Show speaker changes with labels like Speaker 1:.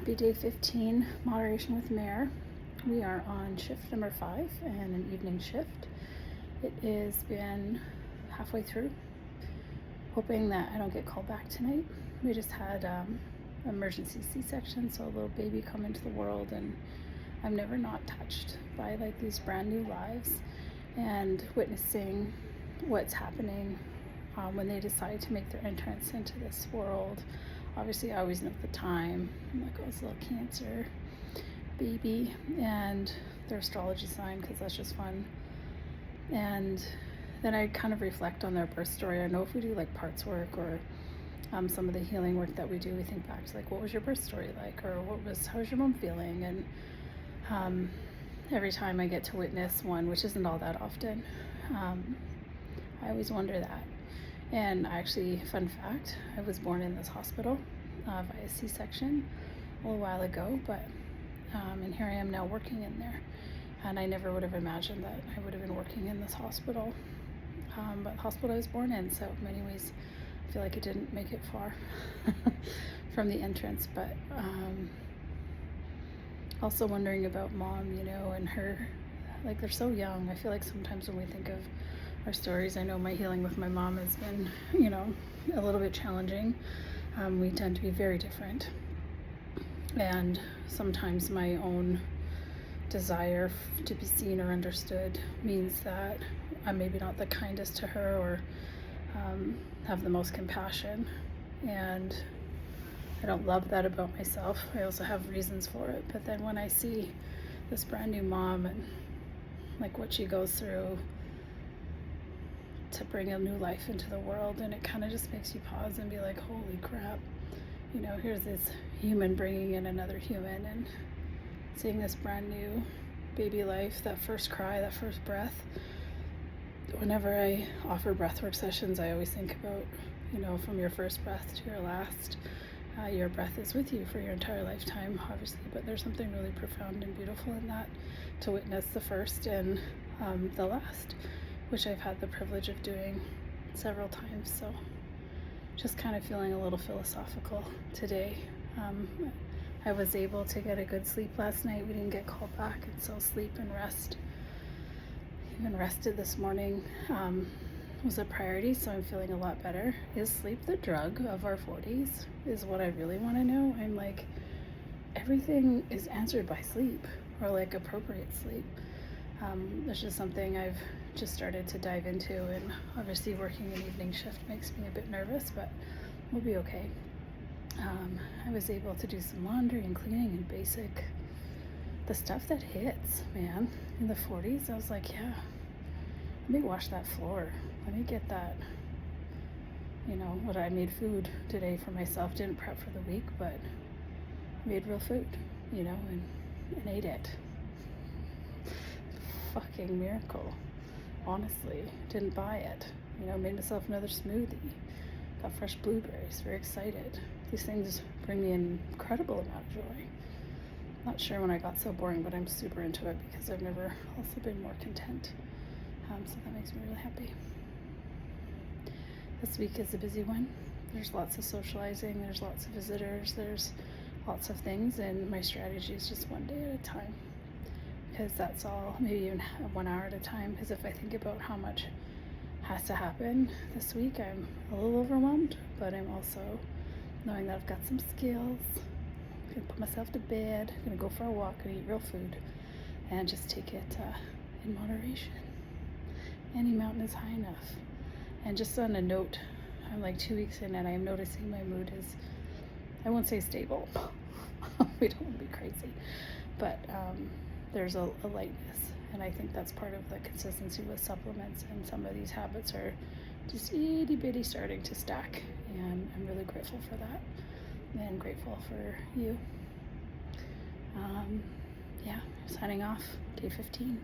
Speaker 1: Happy day 15, moderation with Mare. We are on shift number 5 and an evening shift. It has been halfway through, hoping that I don't get called back tonight. We just had emergency C-section, so a little baby come into the world, and I'm never not touched by like these brand new lives and witnessing what's happening when they decide to make their entrance into this world. Obviously, I always know the time. I'm like, oh, it's a little Cancer baby, and their astrology sign, because that's just fun. And then I kind of reflect on their birth story. I know if we do like parts work or some of the healing work that we do, we think back to like, what was your birth story like, or how's your mom feeling? And every time I get to witness one, which isn't all that often, I always wonder that. And actually, fun fact, I was born in this hospital via C-section a little while ago, but and here I am now working in there. And I never would have imagined that I would have been working in this hospital, but the hospital I was born in. So in many ways, I feel like it didn't make it far from the entrance. But also wondering about mom, and her, like, they're so young. I feel like sometimes when we think of our stories, I know my healing with my mom has been, a little bit challenging. We tend to be very different. And sometimes my own desire to be seen or understood means that I'm maybe not the kindest to her, or have the most compassion. And I don't love that about myself. I also have reasons for it. But then when I see this brand new mom and like what she goes through to bring a new life into the world, and it kind of just makes you pause and be like, holy crap, here's this human bringing in another human, and seeing this brand new baby life, that first cry, that first breath. Whenever I offer breathwork sessions, I always think about, from your first breath to your last, your breath is with you for your entire lifetime, obviously, but there's something really profound and beautiful in that, to witness the first and the last, which I've had the privilege of doing several times. So just kind of feeling a little philosophical today. I was able to get a good sleep last night. We didn't get called back, and so sleep and rest, even rested this morning, was a priority, so I'm feeling a lot better. Is sleep the drug of our 40s is what I really want to know. I'm like, everything is answered by sleep, or like appropriate sleep. It's just something I've just started to dive into, and obviously working an evening shift makes me a bit nervous, but we'll be okay. I was able to do some laundry and cleaning and basic, the stuff that hits, man, in the 40s. I was like, yeah, let me wash that floor. Let me get that, what I made food today for myself. Didn't prep for the week, but made real food, and ate it. Fucking miracle. Honestly, didn't buy it. Made myself another smoothie. Got fresh blueberries. Very excited. These things bring me an incredible amount of joy. Not sure when I got so boring, but I'm super into it because I've never also been more content. So that makes me really happy. This week is a busy one. There's lots of socializing. There's lots of visitors. There's lots of things, and my strategy is just one day at a time. Because that's all, maybe even 1 hour at a time. Because if I think about how much has to happen this week, I'm a little overwhelmed, but I'm also knowing that I've got some skills. I'm gonna put myself to bed, I'm gonna go for a walk and eat real food, and just take it in moderation. Any mountain is high enough. And just on a note, I'm like 2 weeks in, and I'm noticing my mood is, I won't say stable. We don't want to be crazy, but there's a lightness, and I think that's part of the consistency with supplements, and some of these habits are just itty bitty starting to stack, and I'm really grateful for that, and grateful for you. Yeah, signing off, day 15.